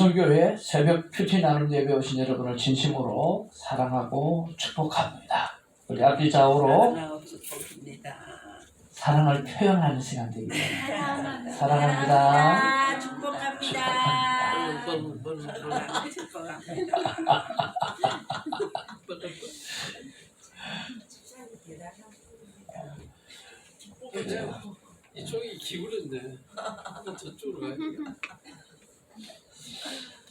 성교회 새벽 큐티 나눔 예배 오신 여러분을 진심으로 사랑하고 축복합니다. 우리 앞뒤 좌우로 사랑을 표현하는 시간 되겠습니다. 사랑합니다. 축복합니다. 이쪽이 기울었네. 저쪽으로 가야 돼.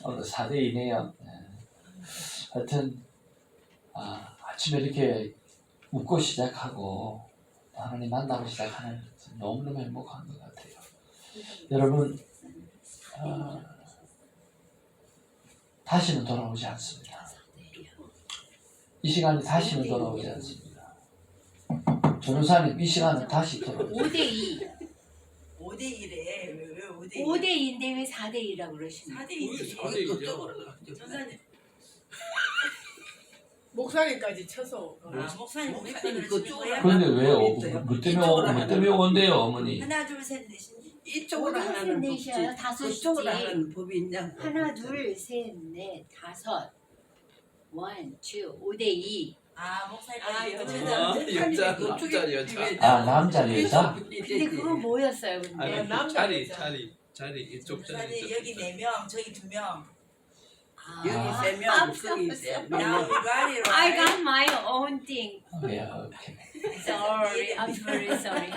오늘 4대2네요. 하여튼 아침에 이렇게 웃고 시작하고 하나님 만나고 시작하는 너무너무 행복한 것 같아요. 여러분 다시는 돌아오지 않습니다. 이 시간이 다시는 돌아오지 않습니다. 전우사님 이 시간은 다시 돌아오지 5대2. 5대1에 왜 5대1? 5대2인데 왜 4대2라고 그러시나요? 4대2지. 전사님. 목사님까지 쳐서 목사님 그쪽으로 그런데 왜요? 뭐 때문에 온대요 어머니? 하나 둘 셋 넷이 이쪽으로 셋, 하는 넷이요. 법지 다섯이지. 그쪽으로 하는 법이 있냐? 하나, 둘, 셋, 넷, 다섯. 1, 2, 5대2. 목사님 여자. 남자 여자? 근데 그건 뭐였어요, 근데? 아니 남자 자리 이쪽 자리. 목사님 여기 4명 저기 2명. 여기 아. 3명 저기 3명. Now we got it I right. got my own thing. 네, 오케이. Sorry, I'm very sorry.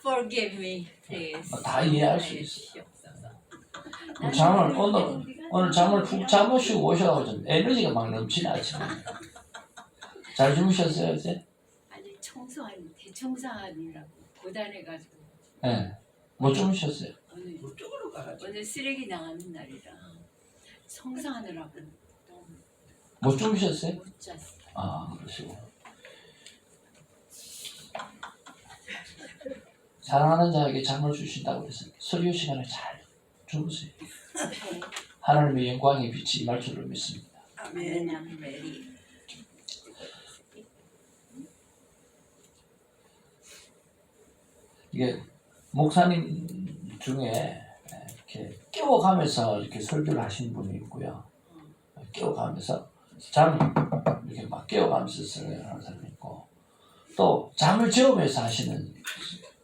Forgive me, please. 다 이해할 수 있어요. 잠을 오늘 잠을 푹 잠으시고 오셔가지고 좀 에너지가 막 넘치네 아침에. 잘 주무셨어요 어제? 아니 대청소하느라고 고단해가지고 네. 못 주무셨어요? 그쪽으로 가가지고 오늘 쓰레기 나가는 날이라 청소하느라고 너무 못 주무셨어요? 못 잤어요. 그러시고. 사랑하는 자에게 잠을 주신다고 해서 설교 시간에 잘 주무세요. 하나님의 영광의 빛이 임할 줄로 믿습니다. 아멘. I'm ready. 이게 목사님 중에 이렇게 깨워가면서 이렇게 설교를 하시는 분이 있고요. 깨워가면서 이렇게 막 깨워가면서 설교하는 사람이 있고, 또 잠을 재우면서 하시는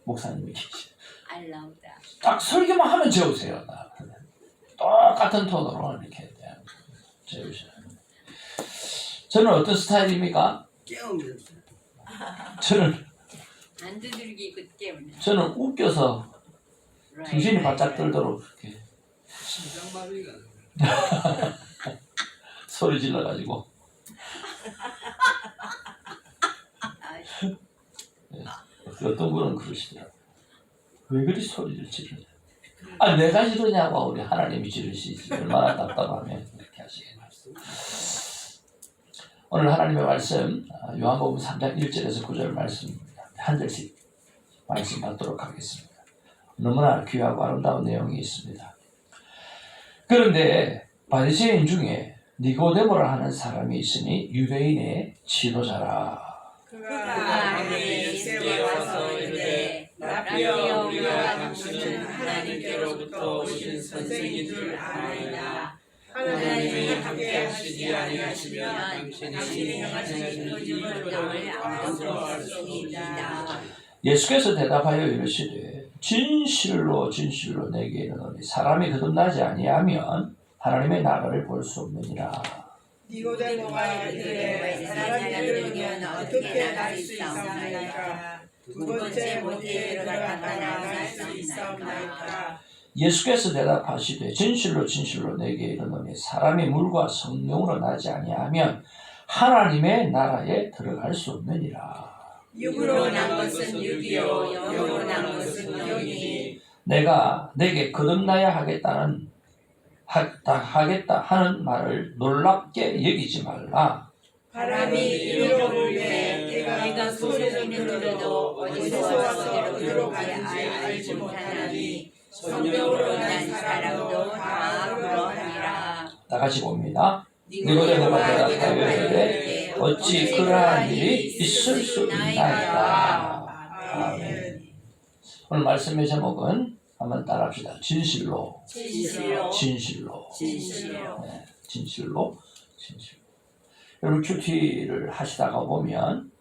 목사님이 계시죠. I love that. 딱 설교만 하면 재우세요. 똑같은 톤으로 이렇게 재우셔요. 저는 어떤 스타일입니까? 깨우면서 저는 안 두들기고 때문에. 저는 웃겨서 정신이 바짝 들도록 이렇게 심장마비가. 소리 질러가지고 어떤 분은 그러시더라고요. 왜 그리 소리를 지르냐? 내가 지르냐고. 우리 하나님이 지르시지. 얼마나 답답하면 그렇게 하시겠어요. 오늘 하나님의 말씀 요한복음 3장 1절에서 9절 말씀 한 절씩 말씀 받도록 하겠습니다. 너무나 귀하고 아름다운 내용이 있습니다. 그런데 바리새인 중에 니고데모라 하는 사람이 있으니 유대인의 지도자라. 그가 예수께 와서 이르되 라비여 우리가 당신은 하나님께로부터 오신 선생인 줄 아나이다. 하나님이 함께 하시지 아니하시면 당신이 행하신 그 일을 아무도 수 없습니다. 예수께서 대답하여 이르시되 진실로 진실로 내게 이르노니 사람이 거듭나지 아니하면 하나님의 나라를 볼 수 없느니라. 니고데모가 이르되 사람이 들으면 어떻게 날 수 있사옵나이까? 두 번째 모태에 들어갔다가 날 수 있사옵나이까? 예수께서 대답하시되 진실로 진실로 내게 이르노니 사람이 물과 성령으로 나지 아니하면 하나님의 나라에 들어갈 수 없느니라. 육으로 난 것은 육이요 영으로 난 것은 영이니 내가 내게 거듭나야 하겠다 하는 말을 놀랍게 여기지 말라. 바람이 이리로 불매 내가 소리는 들어도 어디서 와서 어디로 가는지 알지 못하나니 성령으로 난 사람도 다 그러하니라. 다 같이 봅니다. 니고데모가 대답하여 이르되 어찌 그러한 일이 있을 수 있나이까. 아멘. 오늘 말씀의 제목은 한번 따라합시다. 진실로, 진실로 진실로, 진실로 네, 진실로, 진실로. 여러분 큐티를 하시다가 보면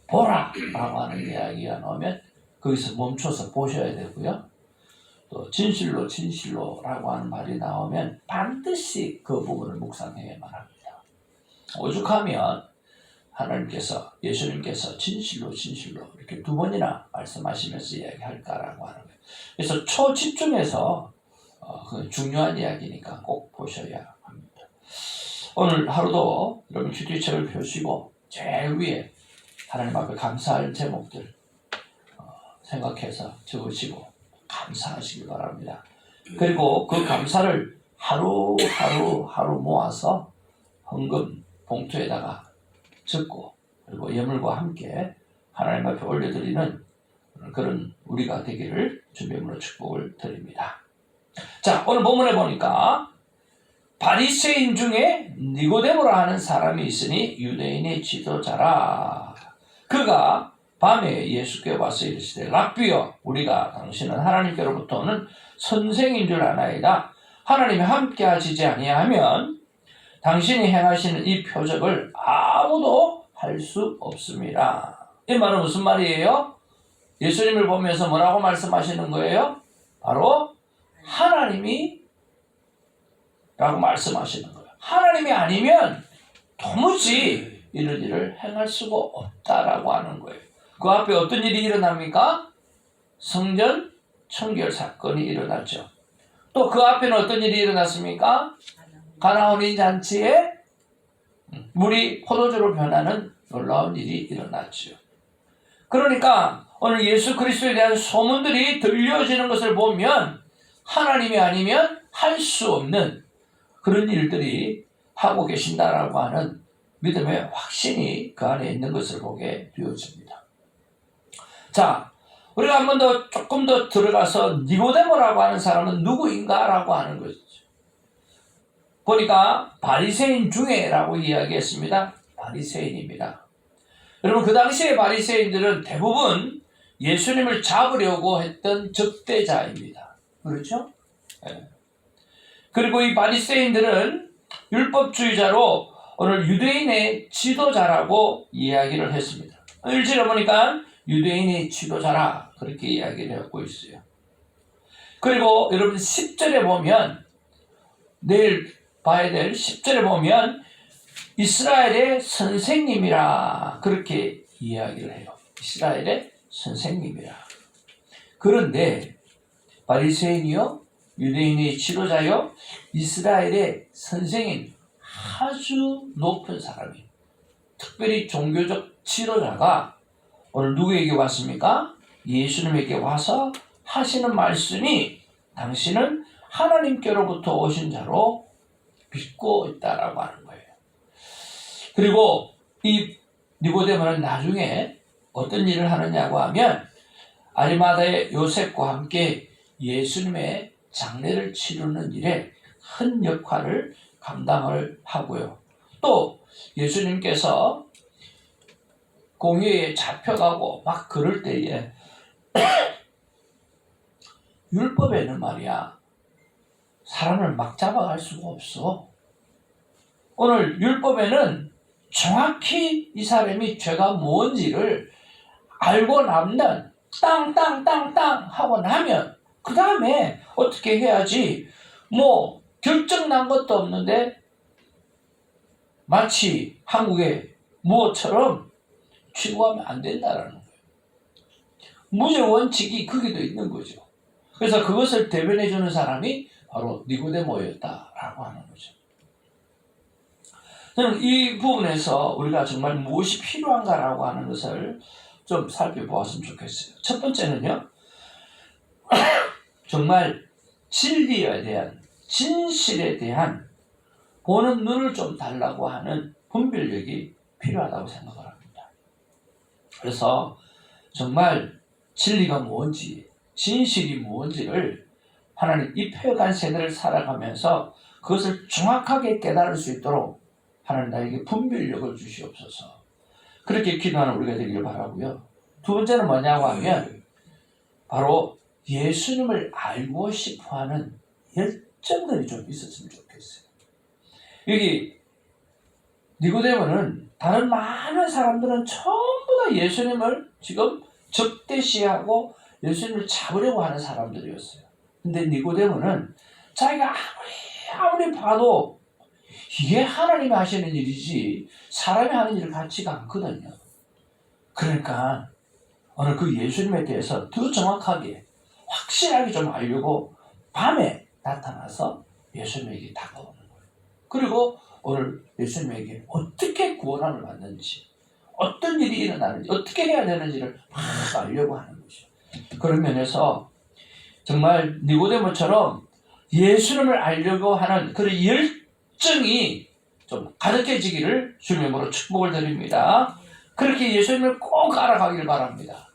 보라라고 하는 이야기가 나오면 거기서 멈춰서 보셔야 되고요. 또 진실로 진실로라고 하는 말이 나오면 반드시 그 부분을 묵상해야만 합니다. 오죽하면 하나님께서 예수님께서 진실로 진실로 이렇게 두 번이나 말씀하시면서 이야기할까라고 하는 거예요. 그래서 초집중해서 그 중요한 이야기니까 꼭 보셔야 합니다. 오늘 하루도 여러분 큐티책을 펴시고 제일 위에 하나님 앞에 감사할 제목들 생각해서 적으시고 감사하시기 바랍니다. 그리고 그 감사를 하루 모아서 헌금 봉투에다가 적고 그리고 예물과 함께 하나님 앞에 올려드리는 그런 우리가 되기를 주님으로 축복을 드립니다. 자, 오늘 본문에 보니까 바리새인 중에 니고데모라 하는 사람이 있으니 유대인의 지도자라. 그가 밤에 예수께 와서 이르시되 랍비여 우리가 당신은 하나님께로부터 오는 선생인 줄 아나이다. 하나님이 함께 하시지 아니하면 당신이 행하시는 이 표적을 아무도 할 수 없습니다. 이 말은 무슨 말이에요? 예수님을 보면서 뭐라고 말씀하시는 거예요? 바로 하나님이 라고 말씀하시는 거예요. 하나님이 아니면 도무지 이런 일을 행할 수가 없다라고 하는 거예요. 그 앞에 어떤 일이 일어납니까? 성전 청결 사건이 일어났죠. 또 그 앞에는 어떤 일이 일어났습니까? 가나 혼인 잔치에 물이 포도주로 변하는 놀라운 일이 일어났죠. 그러니까 오늘 예수 그리스도에 대한 소문들이 들려지는 것을 보면 하나님이 아니면 할 수 없는 그런 일들이 하고 계신다라고 하는 믿음의 확신이 그 안에 있는 것을 보게 되어집니다. 자, 우리가 한 번 더 조금 더 들어가서 니고데모라고 하는 사람은 누구인가라고 하는 것이죠. 보니까 바리새인 중에라고 이야기했습니다. 바리새인입니다. 여러분 그 당시의 바리새인들은 대부분 예수님을 잡으려고 했던 적대자입니다. 그렇죠? 네. 그리고 이 바리새인들은 율법주의자로 오늘 유대인의 지도자라고 이야기를 했습니다. 일절에 보니까 유대인의 지도자라 그렇게 이야기를 하고 있어요. 그리고 여러분 10절에 보면 내일 봐야 될 10절에 보면 이스라엘의 선생님이라 그렇게 이야기를 해요. 이스라엘의 선생님이라. 그런데 바리새인이요 유대인의 지도자요 이스라엘의 선생인 아주 높은 사람이 특별히 종교적 지도자가 오늘 누구에게 왔습니까? 예수님에게 와서 하시는 말씀이 당신은 하나님께로부터 오신 자로 믿고 있다라고 하는 거예요. 그리고 이 니고데모는 나중에 어떤 일을 하느냐고 하면 아리마다의 요셉과 함께 예수님의 장례를 치르는 일에 큰 역할을 감당을 하고요. 또 예수님께서 공회에 잡혀가고 막 그럴 때에 율법에는 말이야 사람을 막 잡아갈 수가 없어. 오늘 율법에는 정확히 이 사람이 죄가 뭔지를 알고 나면 땅땅땅땅 하고 나면 그 다음에 어떻게 해야지 뭐 결정난 것도 없는데 마치 한국의 무엇처럼 취급하면 안 된다라는 거예요. 무죄 원칙이 거기도 있는 거죠. 그래서 그것을 대변해주는 사람이 바로 니고데모였다라고 하는 거죠. 저는 이 부분에서 우리가 정말 무엇이 필요한가라고 하는 것을 좀 살펴보았으면 좋겠어요. 첫 번째는요. 정말 진리에 대한 진실에 대한 보는 눈을 좀 달라고 하는 분별력이 필요하다고 생각을 합니다. 그래서 정말 진리가 뭔지 진실이 뭔지를 하나님 입혀간 세대를 살아가면서 그것을 정확하게 깨달을 수 있도록 하나님 나에게 분별력을 주시옵소서. 그렇게 기도하는 우리가 되기를 바라고요. 두 번째는 뭐냐고 하면 바로 예수님을 알고 싶어하는 열정들이 좀 있었으면 좋겠어요. 여기 니고데모는 다른 많은 사람들은 전부 다 예수님을 지금 적대시하고 예수님을 잡으려고 하는 사람들이었어요. 근데 니고데모는 자기가 아무리 봐도 이게 하나님이 하시는 일이지 사람이 하는 일 같지가 않거든요. 그러니까 오늘 그 예수님에 대해서 더 정확하게 확실하게 좀 알려고 밤에 나타나서 예수님에게 다가오는 거예요. 그리고 오늘 예수님에게 어떻게 구원함을 받는지, 어떤 일이 일어나는지, 어떻게 해야 되는지를 막 알려고 하는 거죠. 그런 면에서 정말 니고데모처럼 예수님을 알려고 하는 그런 열정이 좀 가득해지기를 주님으로 축복을 드립니다. 그렇게 예수님을 꼭 알아가길 바랍니다.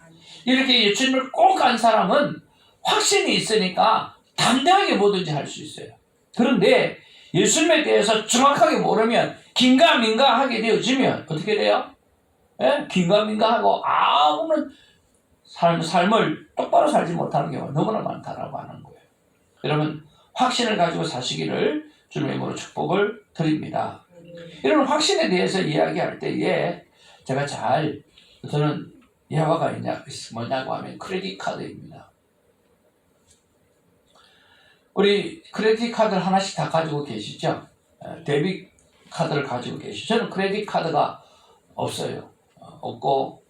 이렇게 예수님을 꼭 안 사람은 확신이 있으니까 담대하게 뭐든지 할 수 있어요. 그런데 예수님에 대해서 정확하게 모르면 긴가민가 하게 되어지면 어떻게 돼요? 예? 긴가민가하고 아무런 삶을 똑바로 살지 못하는 경우가 너무나 많다라고 하는 거예요. 여러분 확신을 가지고 사시기를 주님의 이름으로 축복을 드립니다. 이런 확신에 대해서 이야기할 때에 제가 저는 예화가 뭐냐고 하면 크레딧 카드입니다. 우리 크레딧 카드를 하나씩 다 가지고 계시죠? 데뷔 카드를 가지고 계시죠? 저는 크레딧 카드가 없어요. 없고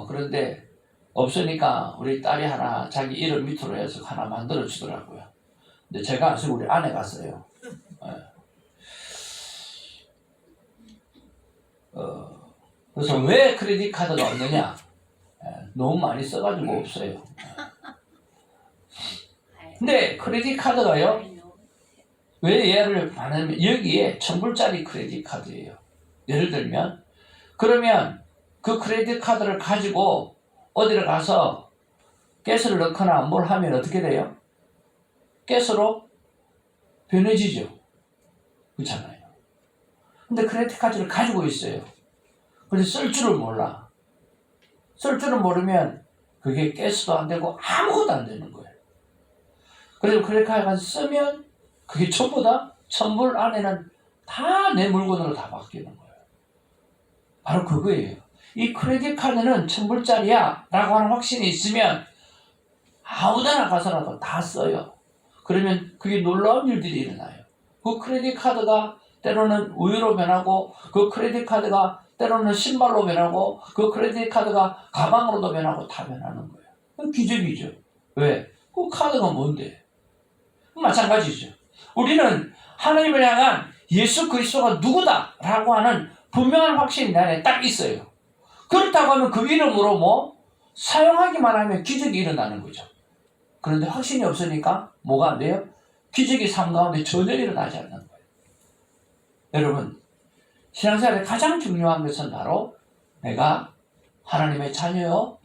그런데 없으니까 우리 딸이 하나 자기 이름 밑으로 해서 하나 만들어 주더라고요. 근데 제가 안 쓰고 우리 아내가 써요. 그래서 왜 크레딧 카드가 없느냐? 너무 많이 써가지고 없어요. 근데 크레딧 카드가요, 왜 얘를 말하냐면 여기에 1000불짜리 크레딧 카드예요. 예를 들면 그러면 그 크레딧 카드를 가지고 어디를 가서 가스를 넣거나 뭘 하면 어떻게 돼요? 가스로 변해지죠. 그렇잖아요. 근데 크레딧 카드를 가지고 있어요. 근데 쓸 줄을 몰라. 쓸 줄을 모르면 그게 가스도 안 되고 아무것도 안 되는 거예요. 그래서 크레딧 카드 쓰면 그게 전부 다 1000불 안에는 다 내 물건으로 다 바뀌는 거예요. 바로 그거예요. 이 크레딧 카드는 1000불짜리야 라고 하는 확신이 있으면 아무데나 가서라도 다 써요. 그러면 그게 놀라운 일들이 일어나요. 그 크레딧 카드가 때로는 우유로 변하고, 그 크레딧 카드가 때로는 신발로 변하고, 그 크레딧 카드가 가방으로도 변하고 다 변하는 거예요. 그건 기적이죠. 왜? 그 카드가 뭔데? 마찬가지죠. 우리는 하나님을 향한 예수 그리스도가 누구다 라고 하는 분명한 확신이 내 안에 딱 있어요. 그렇다고 하면 그 이름으로 사용하기만 하면 기적이 일어나는 거죠. 그런데 확신이 없으니까 뭐가 안 돼요? 기적이 삶 가운데 전혀 일어나지 않는 거예요. 여러분, 신앙생활에 가장 중요한 것은 바로 내가 하나님의 자녀요,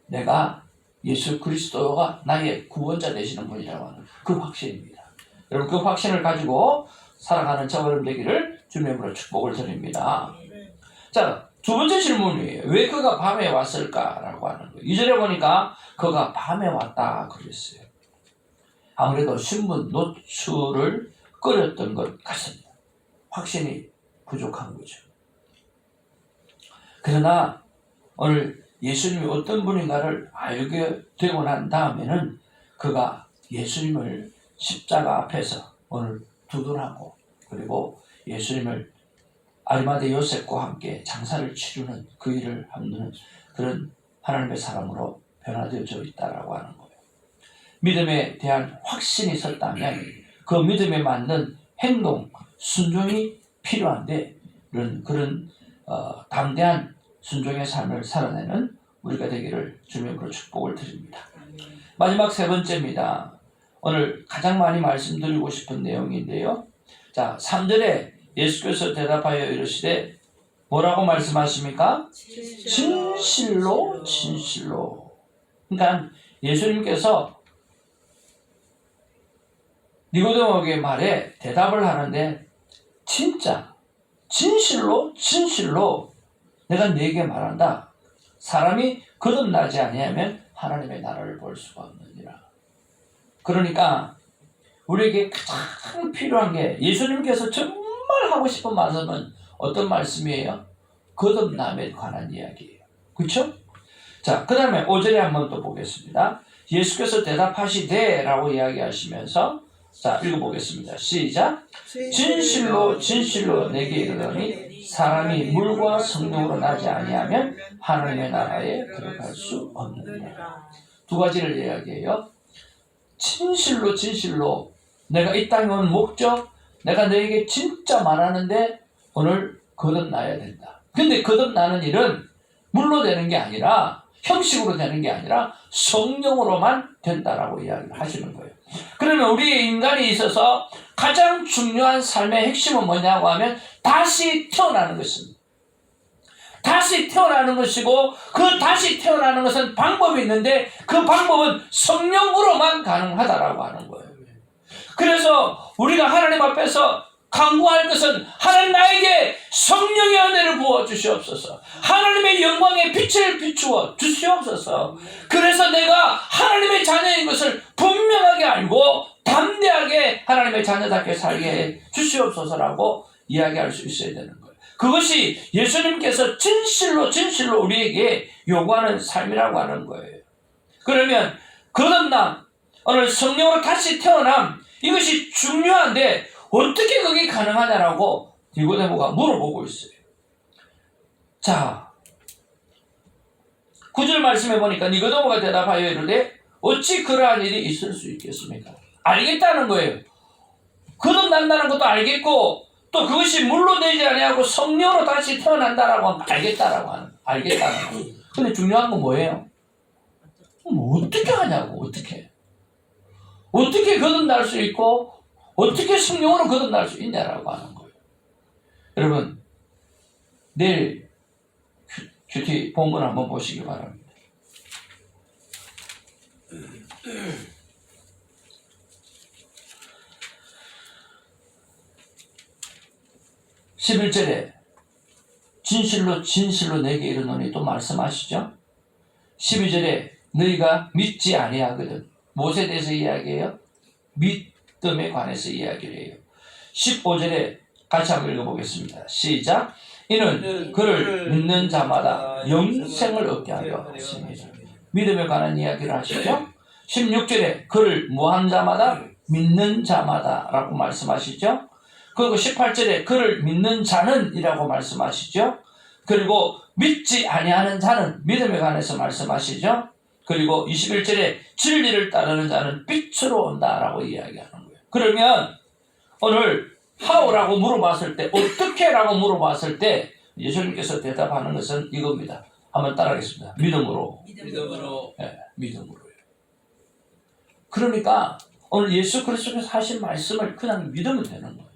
내가 예수 그리스도가 나의 구원자 되시는 분이라고 하는 그 확신입니다. 여러분 그 확신을 가지고 살아가는 저와 여러분 되기를 주님의 이름으로 축복을 드립니다. 자, 두 번째 질문이에요. 왜 그가 밤에 왔을까라고 하는 거예요. 2절에 보니까 그가 밤에 왔다 그랬어요. 아무래도 신문 노출을 끓였던 것 같습니다. 확신이 부족한 거죠. 그러나 오늘 예수님이 어떤 분인가를 알게 되고 난 다음에는 그가 예수님을 십자가 앞에서 오늘 두둔하고, 그리고 예수님을 아리마대 요셉과 함께 장사를 치르는 그 일을 하는 그런 하나님의 사람으로 변화되어져 있다라고 하는 거예요. 믿음에 대한 확신이 섰다면 그 믿음에 맞는 행동, 순종이 필요한데 그런 담대한 순종의 삶을 살아내는 우리가 되기를 주님으로 축복을 드립니다. 마지막 세 번째입니다. 오늘 가장 많이 말씀드리고 싶은 내용인데요. 자, 3절에 예수께서 대답하여 이르시되 뭐라고 말씀하십니까? 진실로 진실로. 그러니까 예수님께서 니고데모에게 말에 대답을 하는데 진짜 진실로 진실로 내가 네게 말한다. 사람이 거듭나지 아니하면 하나님의 나라를 볼 수가 없느니라. 그러니까 우리에게 가장 필요한 게 예수님께서 정말 하고 싶은 말씀은 어떤 말씀이에요? 거듭남에 관한 이야기예요. 그렇죠? 자, 그 다음에 5절에 한번 또 보겠습니다. 예수께서 대답하시되 라고 이야기하시면서 자, 읽어보겠습니다. 시작. 진실로 진실로 내게 이르노니 사람이 물과 성령으로 나지 아니하면 하나님의 나라에 들어갈 수 없느니라. 두 가지를 이야기해요. 진실로 진실로 내가 이 땅에 온 목적, 내가 너에게 진짜 말하는데 오늘 거듭나야 된다. 근데 거듭나는 일은 물로 되는 게 아니라 형식으로 되는 게 아니라 성령으로만 된다라고 이야기를 하시는 거예요. 그러면 우리의 인간이 있어서 가장 중요한 삶의 핵심은 뭐냐고 하면 다시 태어나는 것입니다. 다시 태어나는 것이고 그 다시 태어나는 것은 방법이 있는데 그 방법은 성령으로만 가능하다라고 하는 거예요. 그래서 우리가 하나님 앞에서 간구할 것은 하나님 나에게 성령의 은혜를 부어주시옵소서. 하나님의 영광의 빛을 비추어 주시옵소서. 그래서 내가 하나님의 자녀인 것을 분명하게 알고 담대하게 하나님의 자녀답게 살게 해 주시옵소서라고 이야기할 수 있어야 되는 거예요. 그것이 예수님께서 진실로 진실로 우리에게 요구하는 삶이라고 하는 거예요. 그러면 거듭남, 오늘 성령으로 다시 태어남, 이것이 중요한데 어떻게 그게 가능하냐라고 니고데모가 물어보고 있어요. 자, 9절 말씀해 보니까 니고데모가 대답하여 이르되 어찌 그러한 일이 있을 수 있겠습니까? 알겠다는 거예요. 거듭난다는 것도 알겠고 또 그것이 물로 되지 아니하고 성령으로 다시 태어난다라고 하면 알겠다는 거예요. 근데 중요한 건 뭐예요? 어떻게 하냐고. 어떻게 거듭날 수 있고 어떻게 성령으로 거듭날 수 있냐라고 하는 거예요. 여러분, 내일 큐티 본문 한번 보시기 바랍니다. 11절에 진실로 진실로 내게 이르노니 또 말씀하시죠. 12절에 너희가 믿지 아니하거든. 무엇에 대해서 이야기해요? 믿음에 관해서 이야기를 해요. 15절에 같이 한번 읽어보겠습니다. 시작. 이는 그를 믿는 자마다 영생을 얻게 하려 하십니다. 믿음에 관한 이야기를 하시죠. 16절에 그를 뭐한 자마다 믿는 자마다 라고 말씀하시죠. 그리고 18절에 그를 믿는 자는 이라고 말씀하시죠. 그리고 믿지 아니하는 자는 믿음에 관해서 말씀하시죠. 그리고 21절에 진리를 따르는 자는 빛으로 온다라고 이야기하는 거예요. 그러면 오늘 하오라고 물어봤을 때 어떻게 라고 물어봤을 때 예수님께서 대답하는 것은 이겁니다. 한번 따라하겠습니다. 믿음으로. 네, 믿음으로요. 그러니까 오늘 예수 그리스도께서 하신 말씀을 그냥 믿으면 되는 거예요.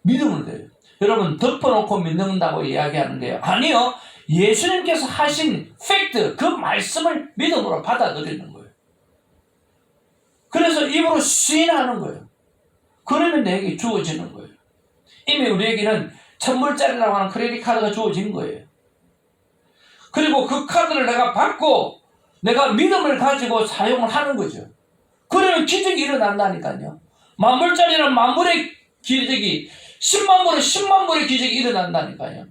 믿으면 돼요. 여러분 덮어놓고 믿는다고 이야기하는데요. 아니요. 예수님께서 하신 팩트, 그 말씀을 믿음으로 받아들이는 거예요. 그래서 입으로 시인하는 거예요. 그러면 내게 주어지는 거예요. 이미 우리에게는 1000불짜리라고 하는 크레딧 카드가 주어진 거예요. 그리고 그 카드를 내가 받고 내가 믿음을 가지고 사용을 하는 거죠. 그러면 기적이 일어난다니까요. 10,000불짜리는 10,000불의 기적이, 100,000불은 100,000불의 기적이 일어난다니까요.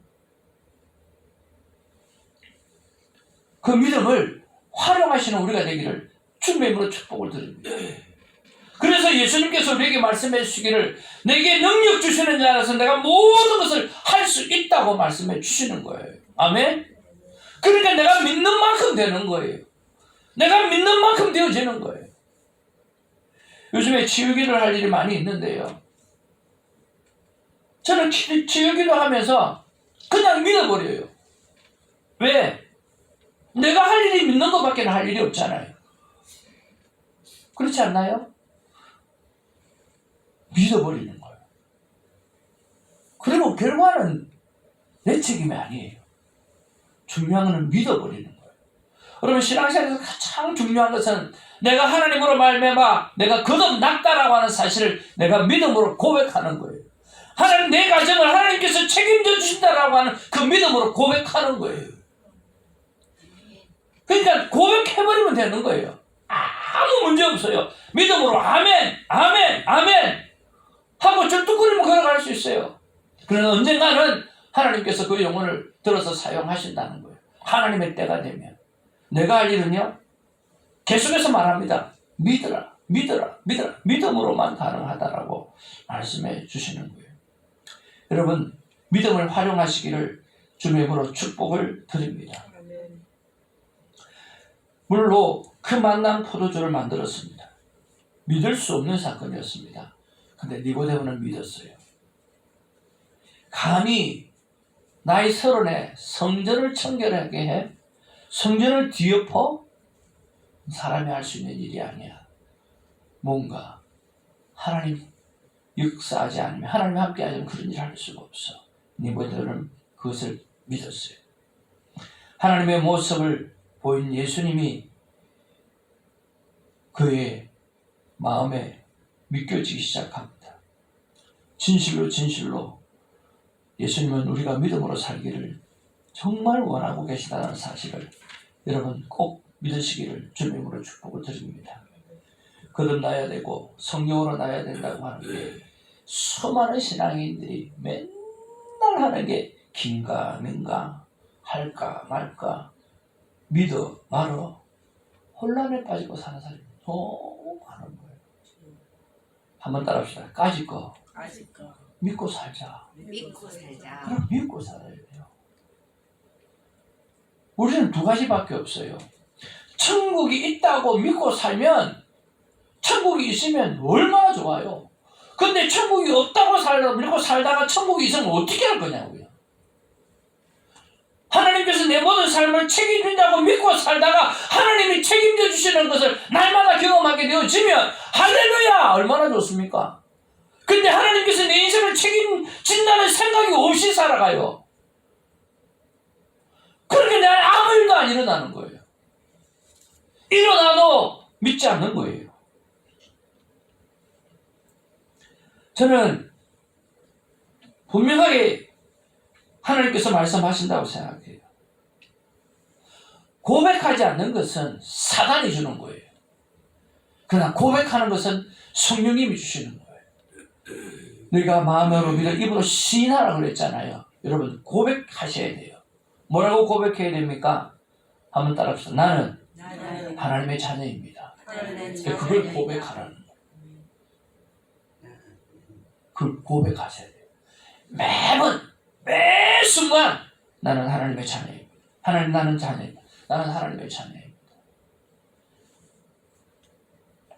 그 믿음을 활용하시는 우리가 되기를 주님의 이름으로 축복을 드립니다. 그래서 예수님께서 우리에게 말씀해 주시기를 내게 능력 주시는 자라서 내가 모든 것을 할 수 있다고 말씀해 주시는 거예요. 아멘? 그러니까 내가 믿는 만큼 되는 거예요. 내가 믿는 만큼 되어지는 거예요. 요즘에 치유기도를 할 일이 많이 있는데요. 저는 치유기도 하면서 그냥 믿어버려요. 왜? 내가 할 일이 믿는 것밖에 할 일이 없잖아요. 그렇지 않나요? 믿어버리는 거예요. 그리고 결과는 내 책임이 아니에요. 중요한 것은 믿어버리는 거예요. 여러분 신앙생활에서 가장 중요한 것은 내가 하나님으로 말미암아 내가 거듭났다라고 하는 사실을 내가 믿음으로 고백하는 거예요. 하나님 내 가정을 하나님께서 책임져 주신다라고 하는 그 믿음으로 고백하는 거예요. 그러니까 고백해버리면 되는 거예요. 아무 문제 없어요. 믿음으로 아멘, 아멘, 아멘 하고 절뚝거리면 걸어갈 수 있어요. 그러나 언젠가는 하나님께서 그 영혼을 들어서 사용하신다는 거예요. 하나님의 때가 되면. 내가 할 일은요, 계속해서 말합니다. 믿으라, 믿으라, 믿으라. 믿음으로만 가능하다라고 말씀해 주시는 거예요. 여러분, 믿음을 활용하시기를 주님의 이름으로 축복을 드립니다. 물로 그 만난 포도주를 만들었습니다. 믿을 수 없는 사건이었습니다. 근데 니고데모는 믿었어요. 감히 나이 30에 성전을 청결하게 해 성전을 뒤엎어 사람이 할 수 있는 일이 아니야. 뭔가 하나님 역사하지 않으면, 하나님과 함께 하지 않으면 그런 일을 할 수가 없어. 니고데모는 그것을 믿었어요. 하나님의 모습을 보인 예수님이 그의 마음에 믿겨지기 시작합니다. 진실로 진실로 예수님은 우리가 믿음으로 살기를 정말 원하고 계시다는 사실을 여러분 꼭 믿으시기를 주님으로 축복을 드립니다. 거듭나야 되고 성령으로 나야 된다고 하는 게 수많은 신앙인들이 맨날 하는 게 긴가 민가 할까 말까 믿어 말어 혼란에 빠지고 사는 사람이 너무 많은 거예요. 한번 따라합시다. 까짓 거 믿고 살자. 믿고 살자. 그럼 믿고 살아야 돼요. 우리는 두 가지밖에 없어요. 천국이 있다고 믿고 살면, 천국이 있으면 얼마나 좋아요. 근데 천국이 없다고 믿고 살다가 천국이 있으면 어떻게 할 거냐고요. 하나님께서 내 모든 삶을 책임진다고 믿고 살다가 하나님이 책임져 주시는 것을 날마다 경험하게 되어지면 할렐루야! 얼마나 좋습니까? 근데 하나님께서 내 인생을 책임진다는 생각이 없이 살아가요. 그렇게 나는 아무 일도 안 일어나는 거예요. 일어나도 믿지 않는 거예요. 저는 분명하게 하나님께서 말씀하신다고 생각해요. 고백하지 않는 것은 사단이 주는 거예요. 그러나 고백하는 것은 성령님이 주시는 거예요. 너희가 마음으로 믿어 입으로 시인하라고 그랬잖아요. 여러분 고백하셔야 돼요. 뭐라고 고백해야 됩니까? 한번 따라합시다. 나는 하나님의 자녀입니다. 그걸 고백하라는 거예요. 그걸 고백하셔야 돼요. 매번 매 순간 나는 하나님의 자녀입니다. 하나님 나는 자녀입니다. 나는 하나님의 자녀입니다.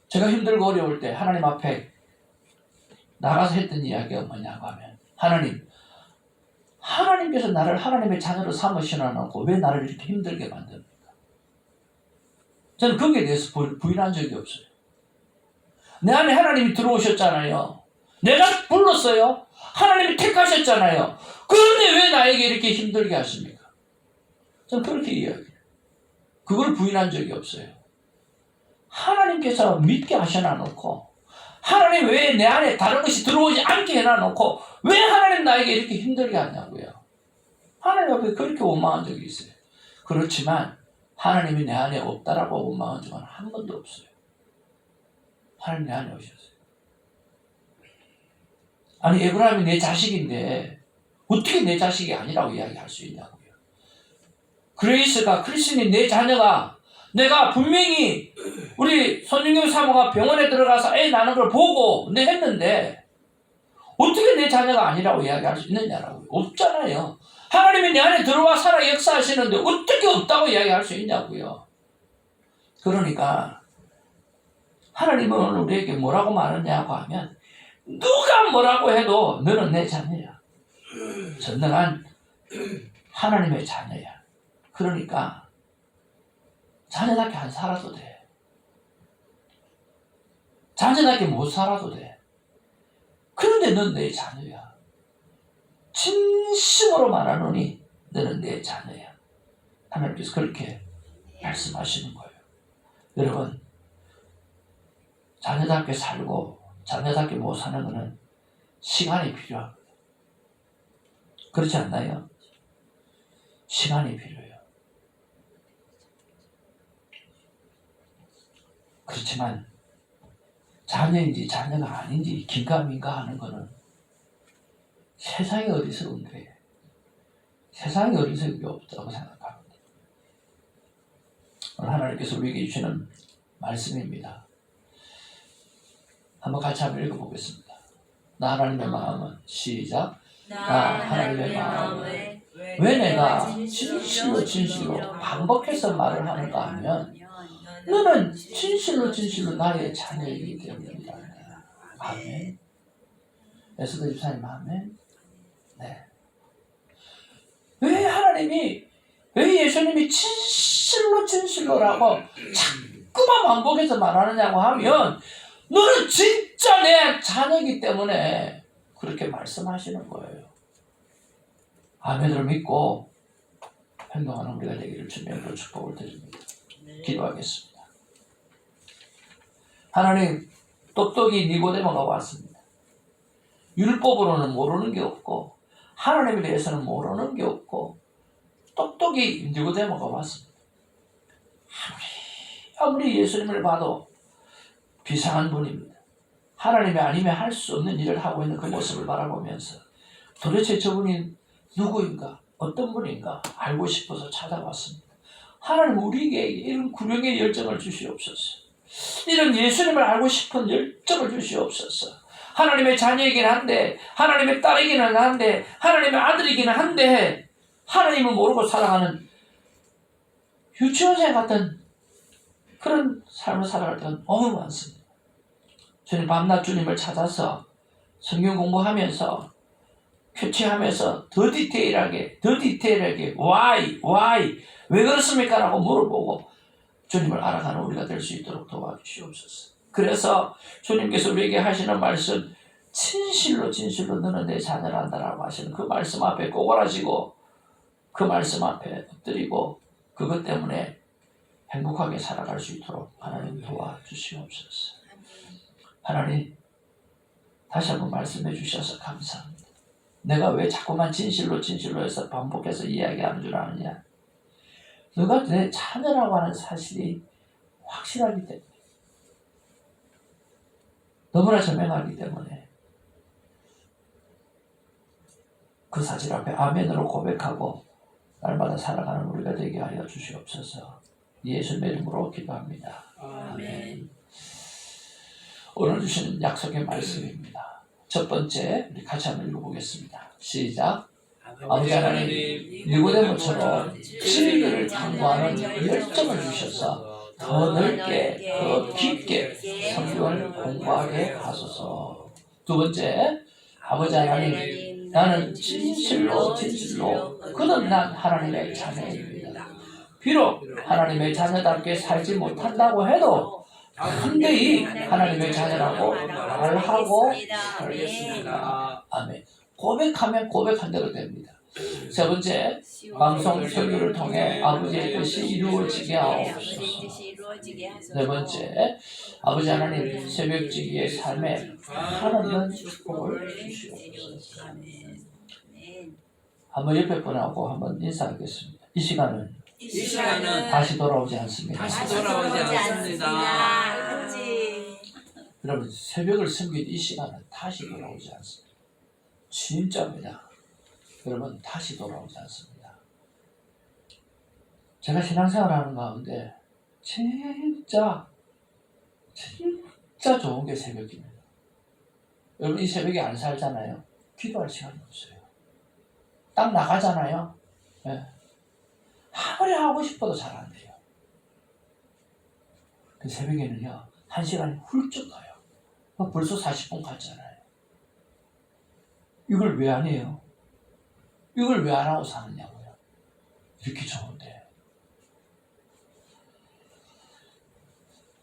제가 힘들고 어려울 때 하나님 앞에 나가서 했던 이야기가 뭐냐고 하면 하나님께서 나를 하나님의 자녀로 삼으시놓고 왜 나를 이렇게 힘들게 만듭니까? 저는 거기에 대해서 부인한 적이 없어요. 내 안에 하나님이 들어오셨잖아요. 내가 불렀어요. 하나님이 택하셨잖아요. 그런데 왜 나에게 이렇게 힘들게 하십니까? 저는 그렇게 이야기해요. 그걸 부인한 적이 없어요. 하나님께서 믿게 하셔놔놓고 하나님 왜 내 안에 다른 것이 들어오지 않게 해놔놓고 왜 하나님 나에게 이렇게 힘들게 하냐고요. 하나님 앞에 그렇게 원망한 적이 있어요. 그렇지만 하나님이 내 안에 없다라고 원망한 적은 한 번도 없어요. 하나님 내 안에 오셨어요. 아니 에브라임이 내 자식인데 어떻게 내 자식이 아니라고 이야기할 수 있냐고요. 그레이스가 크리스틴이 내 자녀가 내가 분명히 우리 손윤경 사모가 병원에 들어가서 애 낳는 걸 보고 했는데 어떻게 내 자녀가 아니라고 이야기할 수 있느냐라고요. 없잖아요. 하나님이 내 안에 들어와 살아 역사하시는데 어떻게 없다고 이야기할 수 있냐고요. 그러니까 하나님은 오늘 우리에게 뭐라고 말하냐고 하면 누가 뭐라고 해도 너는 내 자녀야. 전능한 하나님의 자녀야. 그러니까 자녀답게 안 살아도 돼. 자녀답게 못 살아도 돼. 그런데 넌 내 자녀야. 진심으로 말하노니 너는 내 자녀야. 하나님께서 그렇게 말씀하시는 거예요. 여러분 자녀답게 살고 자녀답게 못 사는 것은 시간이 필요합니다. 그렇지 않나요? 시간이 필요해요. 그렇지만 자녀인지 자녀가 아닌지 긴가민가 하는 거는 세상에 어리석은 거예요. 세상에 어리석은 게 없다고 생각합니다. 오늘 하나님께서 우리에게 주시는 말씀입니다. 한번 같이 한번 읽어보겠습니다. 나 하나님의 마음은 시작. 나 하나님의 마음을 왜 내가 진실로 반복해서 말을 하는가 하면 너는 진실로 나의 자녀이기 때문이다. 아멘. 에스더 집사님 아멘. 네. 왜 예수님이 진실로라고 자꾸만 반복해서 말하느냐고 하면 너는 진짜 내 자녀이기 때문에 그렇게 말씀하시는 거예요. 아멘을 믿고 행동하는 우리가 되기를 주님으로 축복을 드립니다. 기도하겠습니다. 하나님, 똑똑이 니고데모가 왔습니다. 율법으로는 모르는 게 없고 하나님에 대해서는 모르는 게 없고 똑똑이 니고데모가 왔습니다. 아무리 예수님을 봐도 비상한 분입니다. 하나님이 아니면 할 수 없는 일을 하고 있는 그 모습을 바라보면서 도대체 저분이 누구인가? 어떤 분인가? 알고 싶어서 찾아왔습니다. 하나님 우리에게 이런 구령의 열정을 주시옵소서. 이런 예수님을 알고 싶은 열정을 주시옵소서. 하나님의 자녀이긴 한데 하나님의 딸이기는 한데 하나님의 아들이기는 한데 하나님을 모르고 살아가는 유치원생 같은 그런 삶을 살아갈 때가 너무 많습니다. 저는 밤낮 주님을 찾아서 성경 공부하면서 표치하면서 더 디테일하게 why 왜 그렇습니까? 라고 물어보고 주님을 알아가는 우리가 될 수 있도록 도와주시옵소서. 그래서 주님께서 우리에게 하시는 말씀 진실로 너는 내 자녀란다라고 하시는 그 말씀 앞에 꼬골하시고 그 말씀 앞에 엎드리고 그것 때문에 행복하게 살아갈 수 있도록 하나님 도와주시옵소서. 하나님 다시 한번 말씀해 주셔서 감사합니다. 내가 왜 자꾸만 진실로 해서 반복해서 이야기하는 줄 아느냐. 너가 내 자녀라고 하는 사실이 확실하기 때문에 너무나 저명하기 때문에 그 사실 앞에 아멘으로 고백하고 날마다 살아가는 우리가 되게 하여 주시옵소서. 예수님의 이름으로 기도합니다. 아멘. 오늘 주시는 약속의 말씀입니다. 첫 번째 우리 같이 한번 읽어보겠습니다. 시작. 아버지 하나님, 니고데모처럼 진리를 탐구하는 열정을 주셔서 더 넓게, 더 깊게 성경을 공부하게 하소서. 두 번째, 아버지 하나님, 나는 진실로 그는 난 하나님의 자녀입니다. 비록 하나님의 자녀답게 살지 못한다고 해도 담대히 하나님의 자녀라고 말하고 살겠습니다. 아멘. 고백하면 고백한 대로 됩니다. 세 번째, 방송 설교를 통해 아버지의 뜻이 이루어지게 하옵소서. 네 번째, 아버지 하나님 새벽지기의 삶에 한없는 축복을 주시옵소서. 한번 옆에 분하고 한번 인사하겠습니다. 이 시간은 다시 돌아오지 않습니다. 여러분 새벽을 섬긴 이 시간은 다시 돌아오지 않습니다. 진짜입니다. 여러분 다시 돌아오지 않습니다. 제가 신앙생활하는 가운데 진짜 좋은 게 새벽입니다. 여러분 이 새벽에 안 살잖아요. 기도할 시간이 없어요. 딱 나가잖아요. 네. 아무리 하고 싶어도 잘 안 돼요. 그 새벽에는요 1시간이 훌쩍 가요. 벌써 40분 갔잖아요. 이걸 왜 안 해요? 이걸 왜 안 하고 사느냐고요. 이렇게 좋은데.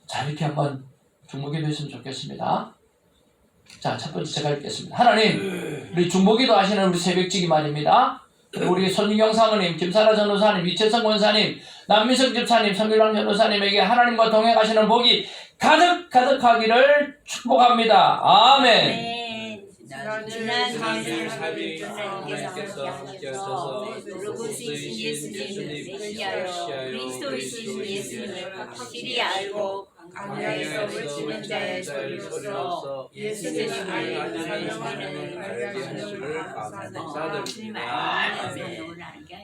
자, 이렇게 한번 중보기도 했으면 좋겠습니다. 자, 첫 번째 제가 읽겠습니다. 하나님, 우리 중보기도 하시는 우리 새벽지기 말입니다. 우리 손인경 사모님, 김사라 전도사님, 이채성 권사님, 남민석 집사님, 성길랑 전도사님에게 하나님과 동행하시는 복이 가득하기를 축복합니다. 아멘. 지난 삶을 주님께서 함께하셔서 로고스이신 예수님을 메시아여 그리스도이신 예수님을 확실히 알고 광야에서 외치는 자의 소리로서 예수님을 알리는 사명을 알게 하시는 감사드립니다.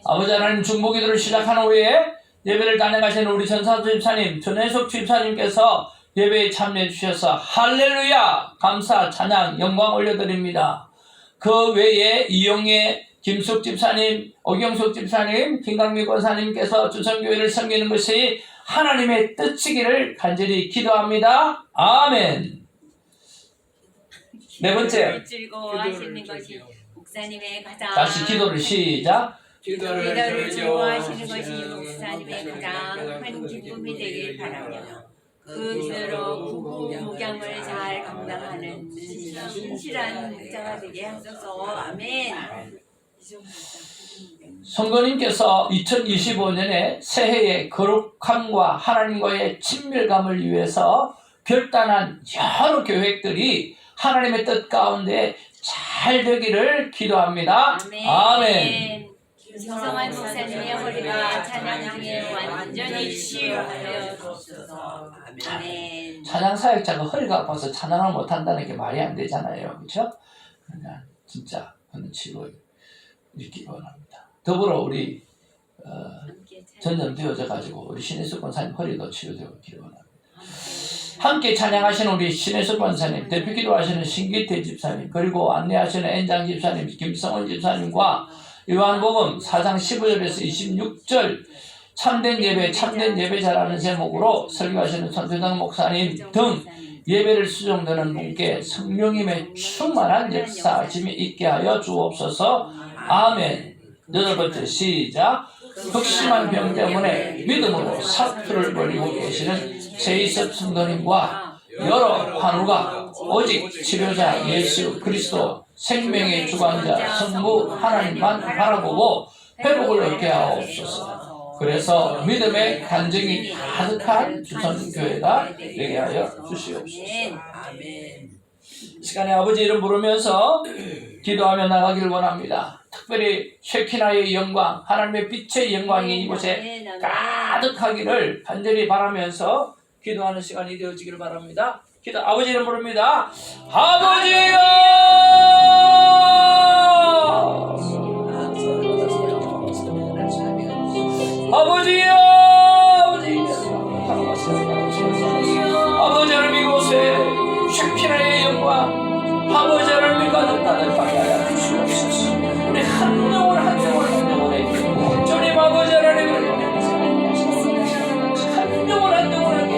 아버지 하나님 중보기도를 시작한 후에 예배를 단행하시는 우리 전사도 집사님, 전혜숙 집사님께서 예배에 참여해 주셔서 할렐루야 감사 찬양 영광 올려드립니다. 그 외에 이용혜 김숙 집사님, 오경숙 집사님, 김강미 권사님께서 주성교회를 섬기는 것이 하나님의 뜻이기를 간절히 기도합니다. 아멘. 네 번째, 즐거워하시는 것이 목사님의 가장 다시 기도를 시작. 기도를 즐거워하시는 것이 목사님의 가장 큰 기쁨이 되길 바라며 그 기도로 구구 목양을 잘 감당하는 신실한 목자가 되게 하소서. 아멘. 성도님께서 2025년에 새해의 거룩함과 하나님과의 친밀감을 위해서 결단한 여러 계획들이 하나님의 뜻 가운데 잘 되기를 기도합니다. 아멘. 김성환 목사님의 허리가 찬양 중에 완전히 치유하여 주소서. 아멘. 찬양 사역자가 허리가 아파서 찬양을 못한다는 게 말이 안 되잖아요. 그렇죠? 그러니까 진짜 그런 치료 있기 원합니다. 더불어 우리 전염되어져 가지고 우리 신혜숙 권사님 허리도 치료되고 있기를 원합니다. 함께 찬양하시는 우리 신혜숙 권사님, 대표 기도하시는 신기태 집사님, 그리고 안내하시는 엔장 집사님, 김성원 집사님과 요한복음 4장 15절에서 26절 참된 예배, 참된 예배자라는 제목으로 설교하시는 손대당 목사님 등 예배를 수종드는 분께 성령님의 충만한 역사짐이 있게 하여 주옵소서. 아멘. 여덟 번째 시작. 극심한 병 때문에 믿음으로 사투를 벌이고 계시는 제이섭 성도님과 여러 환우가 오직 치료자 예수 그리스도 생명의 주관자 성부 하나님만 바라보고 회복을 얻게 하옵소서. 그래서 믿음의 간증이 가득한 주선교회가 되게 하여 주시옵소서. 아멘. 이 시간에 아버지 이름 부르면서 기도하며 나가길 원합니다. 특별히 쉐키나의 영광, 하나님의 빛의 영광이 이곳에 가득하기를 간절히 바라면서 기도하는 시간이 되어지기를 바랍니다. 기도 아버지 이름 부릅니다. 아버지요! 아버지요! 아버지 하나님 이곳에 쉐키나의 영광, 아버지 하나님 가득하는 바다야 주시옵소서. 우리 한 영혼에게 주님 아버지 하나님을 한 영혼하게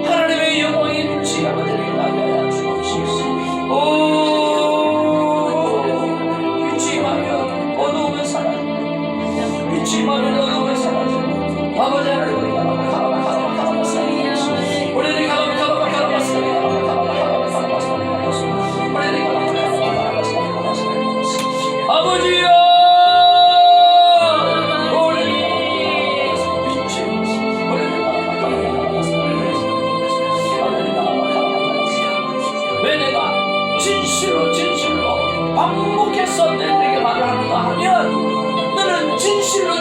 하나님의 영광이 빛이 아버지에게 나게 주옵소서. 오 빛이 임하면 어두움은 사라지고 빛이 임하면 어두움은 사라지고 아버지 하나님 우리가 우리들이 아버지여 왜 내가 진실로 반복해서 내게 말을 하는가 하면 너는 진실로